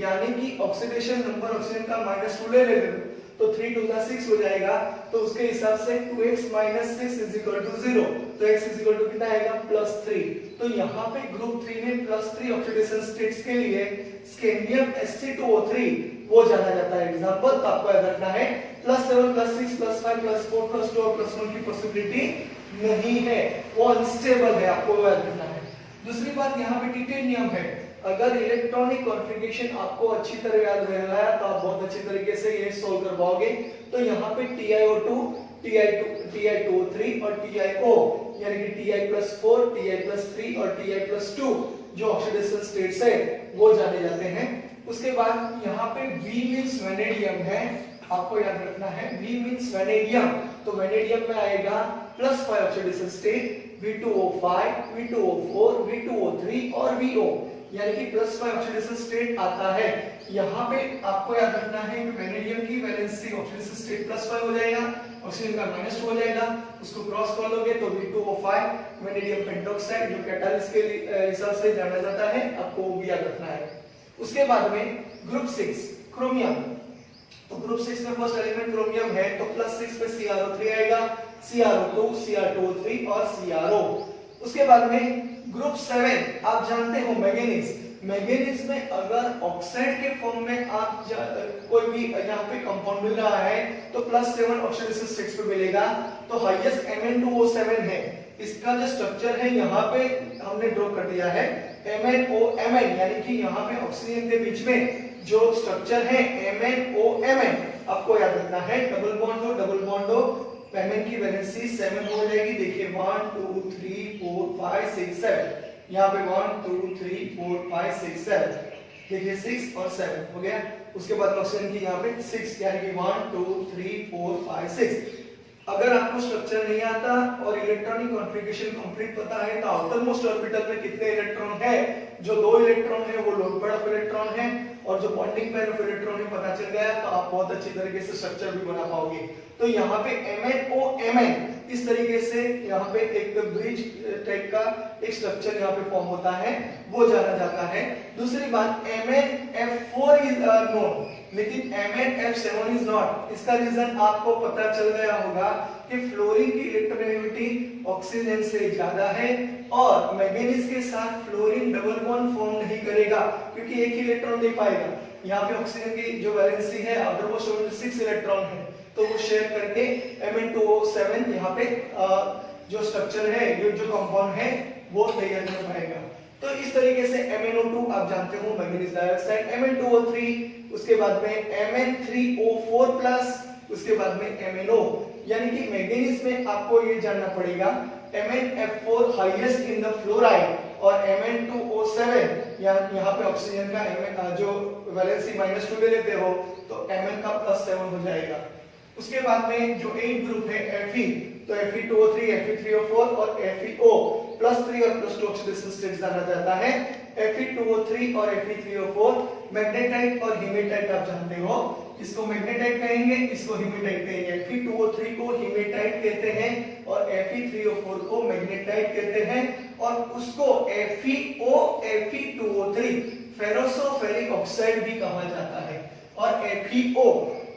यानी कि ऑक्सीडेशन नंबर ऑक्सीजन का -2 ले लेंगे, तो 3 2 6 हो जाएगा, तो उसके हिसाब से 2x - 6 = 0, तो x = कितना आएगा, +3। तो यहाँ पे ग्रुप 3 में +3 ऑक्सीडेशन स्टेट्स के लिए स्कैंडियम Sc2O3 वो जाना जाता है एग्जांपल। तो आपको याद रखना है +7 +6 +5 +4 +2 और +1 की पॉसिबिलिटी नहीं है, वो अनस्टेबल है, आपको याद रखना है। दूसरी बात, यहाँ पे टिटेनियम है, अगर इलेक्ट्रॉनिक कॉन्फ़िगरेशन आपको अच्छी तरह याद रहेगा तो आप बहुत अच्छी तरीके से ये सोल्व कर पाओगे। तो यहाँ पे TiO2 Ti2O3 और TiO यानी कि Ti+4 Ti+3 और Ti+2 जो ऑक्सीडेशन स्टेट्स है वो जाने जाते हैं। उसके बाद यहाँ पे V मींस वेनेडियम है, आपको याद रखना है V मींस वेनेडियम, तो वेनेडियम में आएगा +5 oxidation state, V2O5 V2O4 V2O3 और VO यानी कि +5 ऑक्सीडेशन स्टेट आता है। यहाँ पे आपको याद रखना है कि वेनेडियम की वैलेंसी ऑक्सीडेशन स्टेट +5 हो जाएगा, ऑक्सीजन का -2 हो जाएगा, उसको क्रॉस कर लोगे तो V2O5 वेनेडियम पेंटॉक्साइड जो कैटालिस्ट के हिसाब से जाना जाता है, आपको वो भी याद रखना है। उसके बाद में ग्रुप 6 क्रोमियम, तो ग्रुप 6 में फर्स्ट एलिमेंट क्रोमियम है, तो +6 पे CrO3 आएगा, CrO2 CR2O3 और CrO। उसके बाद में ग्रुप 7 आप जानते हो मैंगनीज, मैंगनीज में अगर ऑक्साइड के फॉर्म में आप कोई भी यहाँ पे कंपाउंड मिल रहा है तो +7 ऑक्सीडेशन स्टेट्स पे मिलेगा, तो हाईएस्ट Mn2O7 है। इसका जो स्ट्रक्चर है यहाँ पे हमने ड्रॉ कर दिया है MnOMn, यानी कि यहाँ पे ऑक्सीजन के बीच में जो स्ट्रक्चर है MnOMn, आपको याद रखना है डबल बॉन्ड हो, Mn की वैलेंसी 7 हो जाएगी। देखिए 1 2 3 4 5 6 7, यहाँ पे 1 2 3 4 5 6 7, देखिए 6 और 7 हो गया। उसके बाद ऑक्सीजन की यहाँ पे 6, यानी कि 1 2 3 4 5 6। अगर आपको स्ट्रक्चर नहीं आता और इलेक्ट्रॉनिक कॉन्फ़िगरेशन कंप्लीट पता है तो आउटर मोस्ट ऑर्बिटल में कितने इलेक्ट्रॉन है, जो 2 इलेक्ट्रॉन है वो लोन पेयर ऑफ इलेक्ट्रॉन है, और जो बॉन्डिंग पेयर ऑफ इलेक्ट्रॉन है पता चल गया तो आप बहुत अच्छी तरीके से स्ट्रक्चर भी बना पाओगे। तो यहाँ पे MnOMn इस तरीके से यहाँ पे एक ब्रिज टाइप का एक स्ट्रक्चर यहाँ पे फॉर्म होता है, वो जाना जाता है। दूसरी बात MnF4 इज नोन, लेकिन MnF7 इज नॉट। इसका रीजन आपको पता चल गया होगा कि फ्लोरीन की इलेक्ट्रोनेगेटिविटी ऑक्सीजन से ज्यादा है और मैंगनीज के साथ फ्लोरीन डबल बॉन्ड फॉर्म नहीं करेगा क्योंकि एक ही इलेक्ट्रॉन दे पाएगा। यहाँ पे ऑक्सीजन की जो वैलेंसी है आउटरमोस्ट ऑर्बिटल 6 इलेक्ट्रॉन है, तो वो शेयर करके Mn2O7 यहाँ पे जो स्ट्रक्चर है, ये जो कंपाउंड है वो तैयार कर पाएगा। तो इस तरीके से MnO2 आप जानते हो मैंगनीज डाइऑक्साइड, Mn2O3, उसके बाद में Mn3O4+, उसके बाद में MnO, यानी कि मैंगनीज में आपको ये जानना पड़ेगा MnF4 highest in the fluoride और Mn2O7 यहाँ पे ऑक्सीजन का जो वैलेंसी -2 ले लेते हो तो Mn का +7 हो जाएगा। उसके बाद में जो 8 ग्रुप है Fe, तो Fe2O3, Fe3O4 और FeO +3 और +2 ऑक्सीडेशन स्टेट जाना जाता है। Fe2O3 और Fe3O4 मैग्नेटाइट और हेमेटाइट आप जानते हो, इसको मैग्नेटाइट कहेंगे, इसको हेमेटाइट कहेंगे। Fe2O3 को हेमेटाइट कहते हैं और Fe3O4 को मैग्नेटाइट कहते हैं, और उसको FeO Fe2O3 फेरोसो-फेरिक ऑक्साइड भी कहा जाता है, और FeO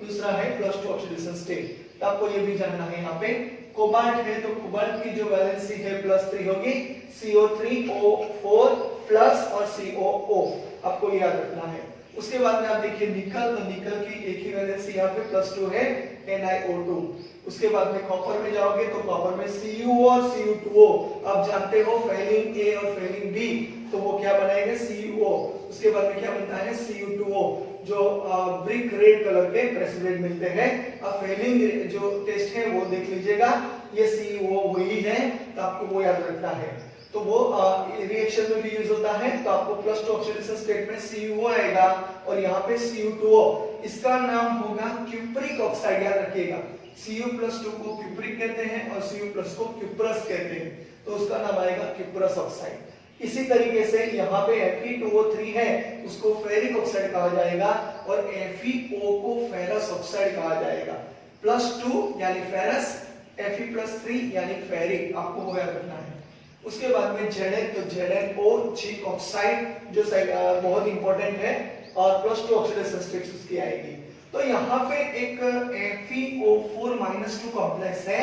दूसरा है +2 ऑक्सीडेशन स्टेट। तो आपको ये भी जानना है। यहाँ पे कोबाल्ट है तो कोबाल्ट की जो वैलेंसी है +3 होगी, CO3O4 प्लस और COO, आपको याद रखना है। उसके बाद में आप देखिए निकल, तो निकल की एक ही वैलेंसी यहाँ पे +2 है, NiO2। उसके बाद में कॉपर में जाओगे तो कॉपर में Cu और Cu2O, आप जानते हो फेलिन A और फेलिन B, तो वो क्या बनाएंगे CuO। उसके बाद में क्या बनता है Cu2O, जो ब्रिक रेड कलर के प्रेसिडेंट मिलते हैं। अब फेलिंग जो टेस्ट है वो देख लीजिएगा, ये CuO वही है, तो आपको वो याद रखना है। तो वो रिएक्शन में भी यूज होता है, तो आपको +2 ऑक्सीडेशन स्टेट में CuO आएगा और यहाँ पे Cu2O, इसका नाम होगा क्यूप्रिक ऑक्साइड, याद रखिएगा। Cu+2 को क्यूप्रिक कहते हैं और Cu+ को क्यूप्रस कहते हैं, तो उसका नाम आएगा क्यूप्रस ऑक्साइड। इसी तरीके से यहाँ पे Fe2O3 है, उसको फेरिक ऑक्साइड कहा जाएगा, और FeO को फेरस ऑक्साइड कहा जाएगा। +2 यानी फेरस, Fe+3 यानी फेरिक, आपको वो याद रखना है। उसके बाद में Zn, तो ZnO जिंक ऑक्साइड, जो बहुत इंपॉर्टेंट है, और +2 ऑक्सीडेशन स्टेट उसकी आएगी। तो यहाँ पे एक FeO4-2 कॉम्प्लेक्स है।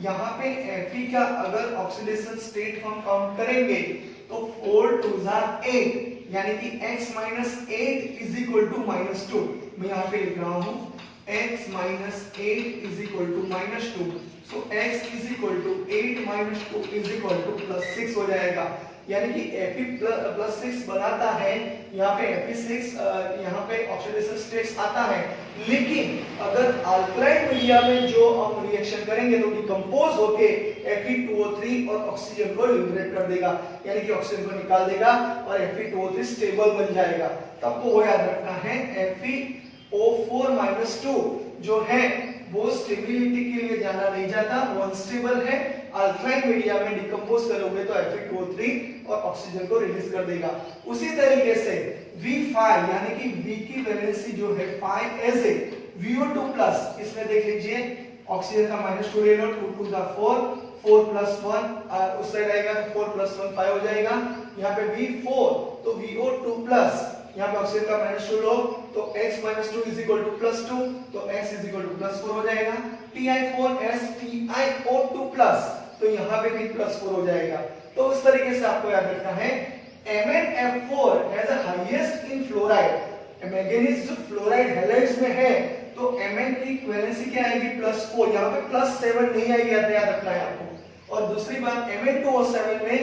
यहाँ पे Fe का अगर ऑक्सीडेशन स्टेट हम काउंट करेंगे तो 4 2 8, यानी कि x-8 = -2। मैं यहाँ पे लिख रहा हूँ x-8 = -2, so x = 8 - 2 = +6 हो जाएगा, यानी कि Fe+6 बनाता है। यहाँ पे Fe6 यहाँ पे ऑक्सीडेशन स्टेट्स आता है, लेकिन अगर अल्कलाइन मीडिया में जो हम रिएक्शन करेंगे तो डिकम्पोज होके Fe2O3 और ऑक्सीजन को लिबरेट कर देगा, यानी कि ऑक्सीजन को निकाल देगा और Fe2O3 स्टेबल बन जाएगा। तो आपको वो याद रखना है, FeO4-2 जो है वो स्टेबिलिटी के लिए जाना नहीं जाता, वो अनस्टेबल है। अल्कलाइन मीडिया में डिकम्पोज करोगे तो Fe2O3 और ऑक्सीजन को रिलीज कर देगा। उसी तरीके से V5 यानी कि V की वैलेंसी जो है 5 VO2+, इसमें देख लीजिए ऑक्सीजन का -2 ले लो, 2 2 4, 4 + 1 उस साइड आएगा तो 4 + 1 5 हो जाएगा। यहाँ पे V4 तो VO2+, यहाँ पे ऑक्सीजन का -2 लो तो x - 2 = +2, तो x = +4 हो जाएगा। Ti4S TiO2+, तो यहाँ पे भी +4 हो जाएगा। तो उस तरीके से आपको याद रखना है MnF4 has the highest in fluoride. Manganese जो फ्लोराइड हैलाइड्स में है तो Mn की वैलेंसी क्या आएगी +4, यहाँ पे +7 नहीं आएगी, याद रखना है आपको। और दूसरी बात Mn2O7 में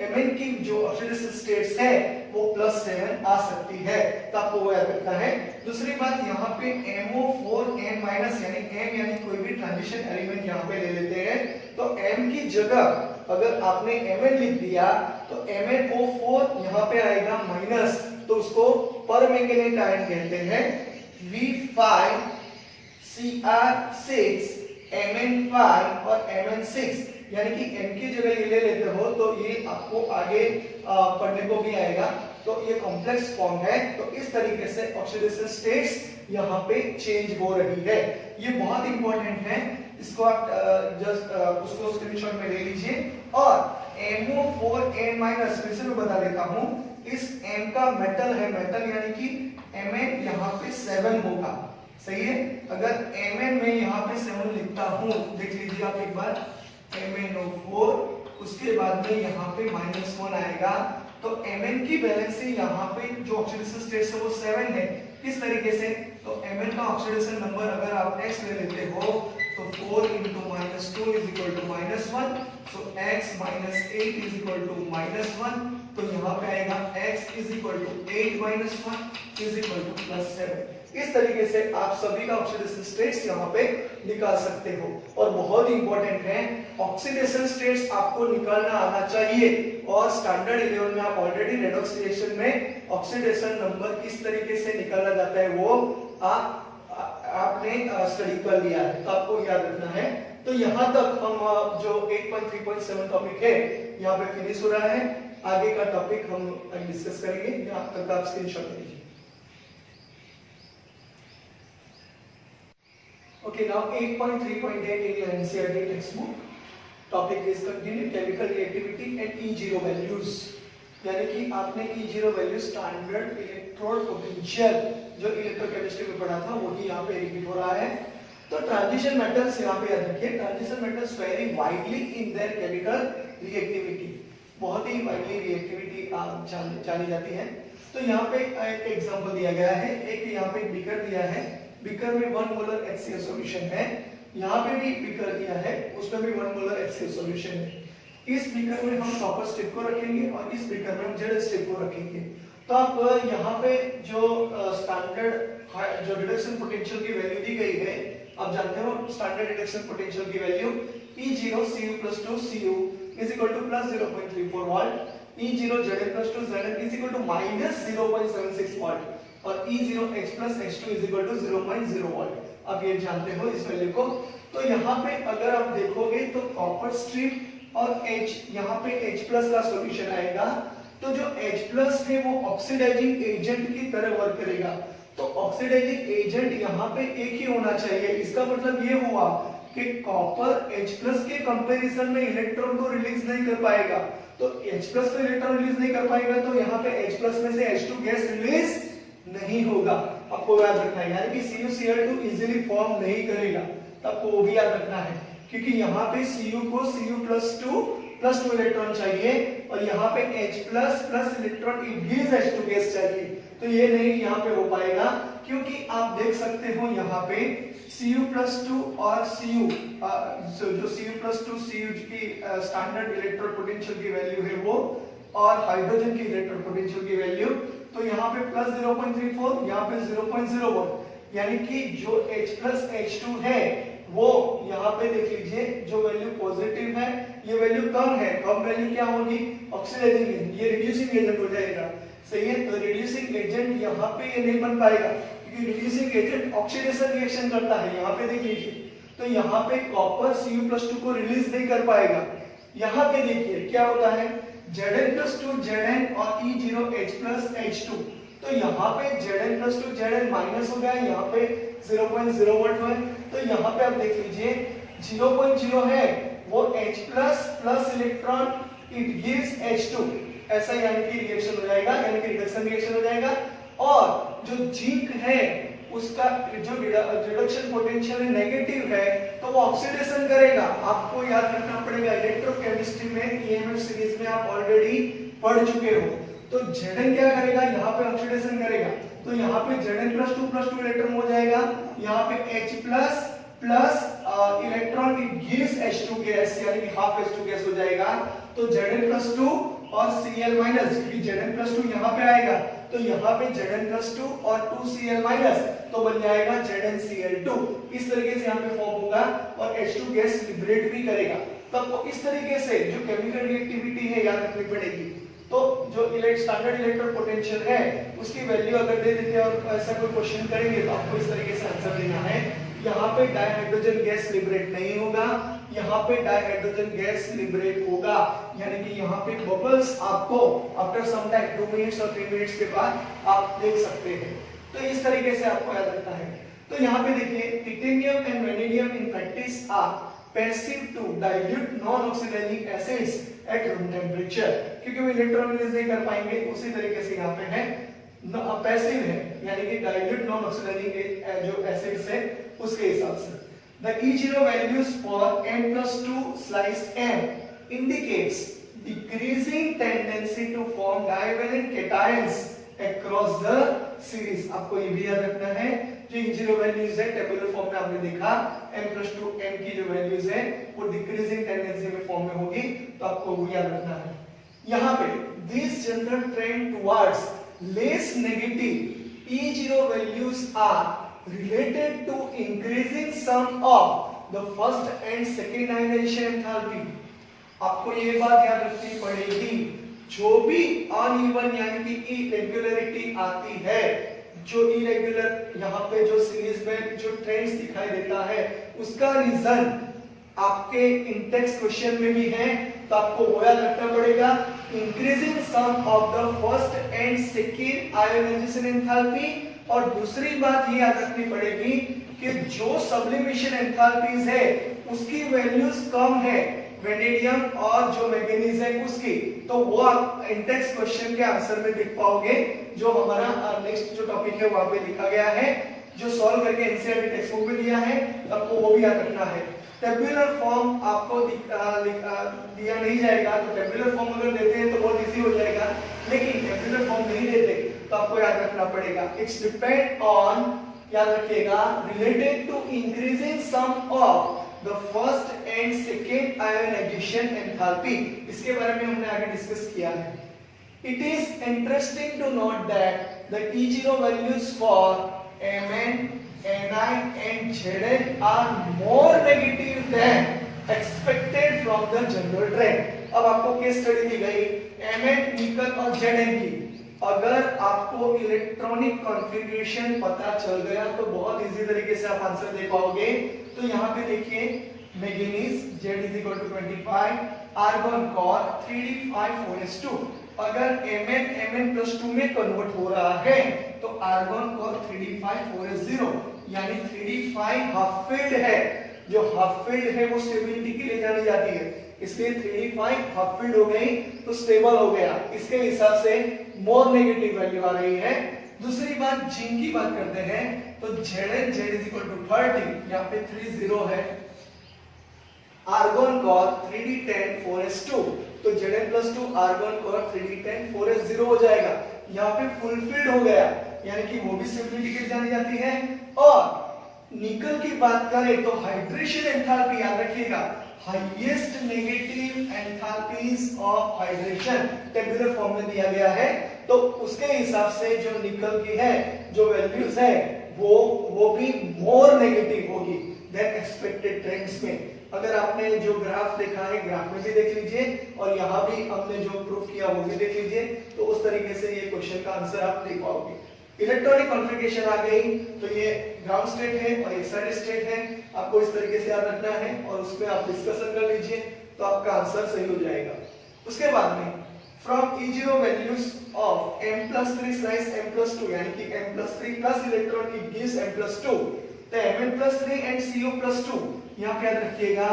Mn की जो ऑक्सीडेशन स्टेट्स है वो +7 आ सकती है, तो आपको वो याद रखना है। दूसरी बात यहाँ पे MO4N- यानी M यानी कोई भी ट्रांजिशन एलिमेंट यहाँ पे ले लेते हैं, तो M की जगह अगर आपने Mn लिख दिया तो MnO4 यहाँ पे आएगा माइनस, तो उसको परमैंगनेट आयन कहते हैं V5Cr6 Mn5 और Mn6, यानी कि M की जगह ये ले लेते हो तो ये आपको आगे पढ़ने को भी आएगा। तो ये कॉम्प्लेक्स फॉर्म है, तो इस तरीके से ऑक्सीडेशन स्टेट्स यहाँ पे चेंज हो रही है। ये बहुत इंपॉर्टेंट है, इसको आप जस्ट उसको स्क्रीनशॉट में ले लीजिए। और MO4N- फिर से मैं बता देता हूँ, इस M का मेटल है, मेटल यानी कि Mn यहाँ पे 7 होगा, सही है। अगर Mn में यहाँ पे 7 लिखता हूँ, देख लीजिए आप एक बार, MnO4, उसके बाद में यहाँ पे -1 आएगा, तो Mn की वैलेंसी यहाँ पे जो ऑक्सीडेशन स्टेट्स है वो 7 है। किस तरीके से, तो Mn का ऑक्सीडेशन नंबर अगर आप x ले लेते हो तो 4 × -2 = -1, so x - 8 = -1, तो यहाँ पे आएगा x = 8 - 1 = +7। इस तरीके से आप सभी का ऑक्सीडेशन स्टेट्स यहाँ पे निकाल सकते हो। और बहुत ही इंपॉर्टेंट है, ऑक्सीडेशन स्टेट्स आपको निकालना आना चाहिए, और स्टैंडर्ड 11 में आप ऑलरेडी रेडॉक्स रिएक्शन में ऑक्सीडेशन नंबर किस तरीके से निकाला जाता है वो आपने स्टडी कर लिया है, तो आपको याद रखना है। तो यहाँ तक हम जो 8.3.7 टॉपिक है यहाँ पे फिनिश हो रहा है। आगे का टॉपिक हम डिस्कस करेंगे, यहाँ तक आप स्क्रीनशॉट लीजिए। Okay, now 8.3.8 in your NCERT textbook. Topic is continued chemical reactivity and E0 values. यानी कि आपने E0 value standard electrode potential जो इलेक्ट्रोकेमिस्ट्री में पढ़ा था वही यहाँ पे रिपीट हो रहा है। तो ट्रांजिशन मेटल्स यहाँ पे याद रखिए, transition metals very widely in their chemical reactivity, बहुत ही वाइडली रिएक्टिविटी जानी जाती है। तो यहाँ पे एक एग्जांपल दिया गया है, एक यहाँ पे बीकर दिया है, बीकर में 1 मोलर HCl सॉल्यूशन है, यहाँ पे भी बीकर दिया है, उसमें भी 1 मोलर HCl सॉल्यूशन है। इस बीकर में हम कॉपर स्ट्रिप को रखेंगे और इस बीकर में हम जेड स्ट्रिप को रखेंगे। तो आप यहाँ पे जो स्टैंडर्ड जो रिडक्शन पोटेंशियल की वैल्यू दी गई है, आप जानते हो स्टैंडर्ड रिडक्शन पोटेंशियल की value E0 Cu + 2 Cu = +0.34 volt, E0 Zn + 2 Zn = -0.76 volt, और E0 H + H2 = 0.0 वोल्ट। अब ये जानते हो इस वैल्यू को। तो यहाँ पे अगर आप देखोगे तो कॉपर स्ट्रिप और H, यहाँ पे H+ का सॉल्यूशन आएगा, तो जो H+ है वो ऑक्सीडाइजिंग एजेंट की तरह वर्क करेगा। तो ऑक्सीडाइजिंग एजेंट यहाँ पे एक ही होना चाहिए। इसका मतलब ये हुआ कि कॉपर H+ के कंपैरिजन में इलेक्ट्रॉन को रिलीज नहीं कर पाएगा, तो H+ को इलेक्ट्रॉन रिलीज नहीं कर पाएगा तो यहाँ पे H+ में से H2 गैस रिलीज नहीं होगा, आपको याद रखना है। यानी कि CuCl2 इजीली फॉर्म नहीं करेगा, तो आपको वो भी याद रखना है, क्योंकि यहाँ पे Cu को Cu + 2 इलेक्ट्रॉन चाहिए और यहाँ पे H+ electron it gives H2 gas चाहिए, तो ये नहीं यहाँ पे हो पाएगा। क्योंकि आप देख सकते हो यहाँ पे Cu + 2 और Cu जो Cu + 2 Cu की स्टैंडर्ड इलेक्ट्रोड पोटेंशियल की वैल्यू है वो, और हाइड्रोजन की इलेक्ट्रोड पोटेंशियल की वैल्यू, तो यहाँ पे +0.34, यहाँ पे 0.01, यानी कि जो H+ H2 है वो यहाँ पे देख लीजिए, जो वैल्यू पॉजिटिव है ये वैल्यू कम है, कम वैल्यू क्या होगी, ऑक्सीडाइजिंग एजेंट, ये रिड्यूसिंग एजेंट हो जाएगा, सही है। तो रिड्यूसिंग एजेंट यहाँ पे ये नहीं बन पाएगा, क्योंकि रिड्यूसिंग एजेंट ऑक्सीडेशन रिएक्शन करता है। यहाँ पे देख लीजिए, तो यहाँ पे कॉपर Cu + 2 को रिलीज नहीं कर पाएगा। यहाँ पे देखिए क्या होता है, Zn + 2 Zn और E0 H + H2, तो यहाँ पे Zn + 2 Zn माइनस हो गया, यहाँ पे 0.0 वोल्ट है, तो यहाँ पे आप देख लीजिए 0.0 है वो H+ electron it gives H2, ऐसा यानी कि रिएक्शन हो जाएगा, यानी कि रिडक्शन रिएक्शन हो जाएगा। और जो जिंक है उसका जो रिडक्शन पोटेंशियल नेगेटिव है, तो वो ऑक्सीडेशन करेगा। आपको याद रखना पड़ेगा, इलेक्ट्रोकेमिस्ट्री में EMF सीरीज में आप ऑलरेडी पढ़ चुके हो। तो Zn क्या करेगा, यहाँ पे ऑक्सीडेशन करेगा, तो यहाँ पे Zn + 2 + 2 इलेक्ट्रॉन हो जाएगा, यहाँ पे H+ plus electron it gives H2 gas यानी कि हाफ H2 गैस हो जाएगा। तो Zn+2 और Cl माइनस, क्योंकि Zn+2 यहाँ पे आएगा तो यहाँ पे Zn+2 और 2Cl माइनस तो बन जाएगा ZnCl2। इस तरीके से यहाँ पे फॉर्म होगा और H2 गैस लिबरेट भी करेगा। तब इस तरीके से जो केमिकल रिएक्टिविटी है याद रखनी पड़ेगी। तो जो स्टैंडर्ड इलेक्ट्रोड पोटेंशियल है उसकी वैल्यू अगर दे देते हैं और ऐसा कोई क्वेश्चन करेंगे तो आपको इस तरीके से आंसर देना है। यहाँ पे डाइहाइड्रोजन गैस लिबरेट नहीं होगा, यहाँ पे डाइहाइड्रोजन गैस लिबरेट होगा, यानी कि यहाँ पे बबल्स आपको आफ्टर सम टाइम 2 मिनट्स और 3 मिनट्स के बाद आप देख सकते हैं। तो इस तरीके से आपको याद रखना है। तो यहाँ पे देखिए titanium and vanadium in practice are passive to dilute non oxidising acids at room temperature, क्योंकि वो इलेक्ट्रॉन रिलीज नहीं कर पाएंगे। उसी तरीके से यहाँ पे है पैसिव है, यानी कि डाइल्यूट नॉन ऑक्सीडाइजिंग जो एसिड्स है उसके हिसाब से। The E0 values for M+2 slice M indicates decreasing tendency to form divalent cations across the series। आपको ये भी याद रखना है, जो E0 वैल्यूज है टेबुलर फॉर्म में आपने देखा M+2 M की जो वैल्यूज है वो डिक्रीजिंग टेंडेंसी में फॉर्म में होगी, तो आपको वो याद रखना है। यहाँ पे this general trend towards less negative E0 values are related to increasing sum of the first and second ionization enthalpy। आपको ये बात याद रखनी पड़ेगी, जो भी अनइवन यानी कि इरेगुलरिटी आती है, जो इरेगुलर यहाँ पे जो सीरीज में जो ट्रेंड्स दिखाई देता है उसका रीजन आपके इंटेक्स क्वेश्चन में भी है, तो आपको वो याद रखना पड़ेगा। Increasing sum of the first and second ionisation enthalpy, और दूसरी बात ये याद रखनी पड़ेगी कि जो सब्लिमेशन एंथैल्पीज है उसकी वैल्यूज कम है वेनेडियम और जो मैंगनीज है उसकी, तो वो आप इंटेक्स क्वेश्चन के आंसर में देख पाओगे। जो हमारा नेक्स्ट जो टॉपिक है वहां पे लिखा गया है, जो सॉल्व करके एनसीईआरटी टेक्स्ट बुक में दिया है, आपको वो भी याद रखना है। टेबुलर फॉर्म आपको दिया नहीं जाएगा, तो टेबुलर फॉर्म अगर देते हैं तो बहुत इजी हो जाएगा, लेकिन टेबुलर फॉर्म नहीं देते तो आपको याद रखना पड़ेगा इट्स डिपेंड ऑन, याद रखिएगा, related to increasing sum of the first and second ionisation enthalpy. इसके बारे में हमने आगे डिस्कस किया है। It is interesting to note that the E0 values for Mn, Ni and Zn are more negative than expected from the general trend। अब आपको case study दी गई Mn, निकल और Zn की, अगर आपको इलेक्ट्रॉनिक कॉन्फ़िगरेशन पता चल गया तो बहुत इजी तरीके से आप आंसर दे पाओगे। तो यहाँ पे देखिए manganese Z=25, argon core 3d5 अगर Mn+2 में कन्वर्ट हो रहा है तो आर्गन कोर 3d5 यानी 3d5 हाफ फील्ड है, जो हाफ फील्ड है वो स्टेबिलिटी के लिए जानी जाती है, इसलिए 3d5 हाफ फील्ड हो गई तो स्टेबल हो गया। इसके हिसाब से मोर नेगेटिव वैल्यू आ रही है। दूसरी बात जिंक की बात करते हैं तो Zn Z=30, यहाँ पे 30 है, आर्गन कोर 3d10 4s2, तो Zn+2 argon core 3d10 4s0 हो जाएगा। यहाँ पे फुलफिल्ड हो गया, यानी कि वो भी स्टेबिलिटी के लिए जानी जाती है। और निकल की बात करें तो हाइड्रेशन एंथैल्पी याद रखिएगा, highest negative enthalpies of hydration tabular form में दिया गया है, तो उसके हिसाब से जो निकल की है जो वैल्यूज है वो भी मोर नेगेटिव होगी देन एक्सपेक्टेड ट्रेंड्स में। अगर आपने जो ग्राफ देखा है ग्राफ में भी देख लीजिए और यहाँ भी हमने जो प्रूफ किया वो भी देख लीजिए, तो उस तरीके से ये क्वेश्चन का आंसर आप दे पाओगे। इलेक्ट्रॉनिक कॉन्फ़िगरेशन आ गई तो ये ग्राउंड स्टेट है और एक्साइटेड स्टेट है, आपको इस तरीके से याद रखना है और उसमें आप डिस्कशन कर लीजिए तो आपका आंसर सही हो जाएगा। उसके बाद में from E0 values of M+3 slice M+2 यानी कि M+3 plus electron it gives M+2, तो Mn+3 एंड CO+2 यहाँ पे याद रखिएगा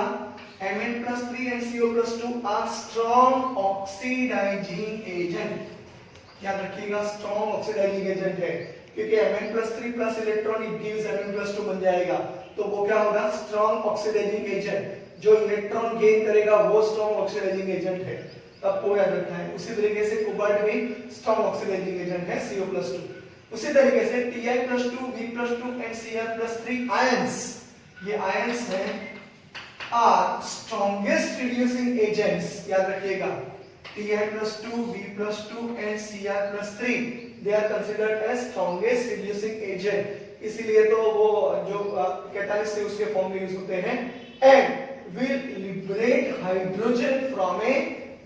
Mn+3 and CO+2 are strong oxidising agent, याद रखिएगा स्ट्रॉन्ग ऑक्सीडाइजिंग एजेंट है, क्योंकि Mn+3 plus electron it gives Mn+2 बन जाएगा, तो वो क्या होगा स्ट्रॉन्ग ऑक्सीडाइजिंग एजेंट, जो इलेक्ट्रॉन गेन करेगा वो स्ट्रॉन्ग ऑक्सीडाइजिंग एजेंट है, तब को याद रखना है। उसी तरीके से कोबाल्ट भी स्ट्रॉन्ग ऑक्सीडाइजिंग एजेंट है CO+2। उसी तरीके से Ti+2 V+2 and Cr+3 ions ये आयंस हैं आर स्ट्रॉन्गेस्ट रिड्यूसिंग एजेंट्स, याद रखिएगा Ti+2, V+2 and Cr+3 they are considered as strongest reducing agent, इसीलिए तो वो जो कैटालिस्ट है उसके फॉर्म में यूज होते हैं, and will liberate hydrogen from a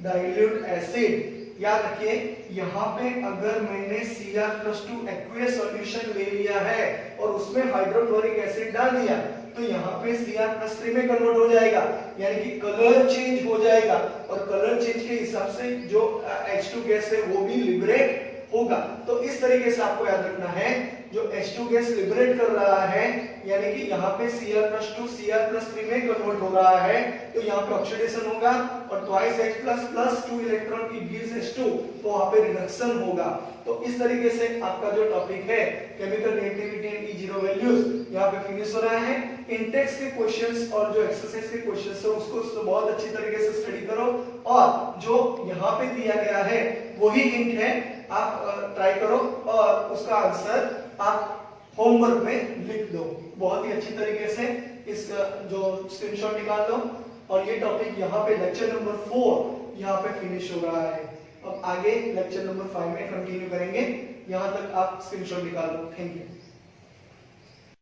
dilute acid। याद रखिए यहाँ पे अगर मैंने Cr+2 एक्वियस सॉल्यूशन ले लिया है और उसमें हाइड्रोक्लोरिक एसिड डाल दिया तो यहाँ पे Cr+3 में कन्वर्ट हो जाएगा, यानी कि कलर चेंज हो जाएगा और कलर चेंज के हिसाब से जो H2 गैस है वो भी लिबरेट होगा। तो इस तरीके से आपको याद रखना है जो H2 गैस लिबरेट कर रहा है यानी कि यहाँ पे Cr+2 Cr+3 में कन्वर्ट हो रहा है तो यहाँ पे ऑक्सीडेशन होगा और ट्वाइस H प्लस 2 इलेक्ट्रॉन की गिव्स H2 तो वहाँ पे रिडक्शन होगा। तो इस तरीके से आपका जो टॉपिक है chemical reactivity and E0 values यहाँ पे फिनिश हो रहा है। इंटेक्स के क्वेश्चंस और जो एक्सरसाइज के क्वेश्चंस है उसको बहुत अच्छी तरीके से स्टडी करो और जो यहाँ पे दिया गया है वही हिंट है, आप ट्राई करो और उसका आंसर आप होमवर्क में लिख दो बहुत ही अच्छी तरीके से। इस जो स्क्रीनशॉट निकाल लो और ये टॉपिक यहाँ पे लेक्चर नंबर 4 यहाँ पे फिनिश हो रहा है। अब आगे लेक्चर नंबर 5 में कंटिन्यू करेंगे, यहाँ तक आप स्क्रीनशॉट निकाल लो। Thank you.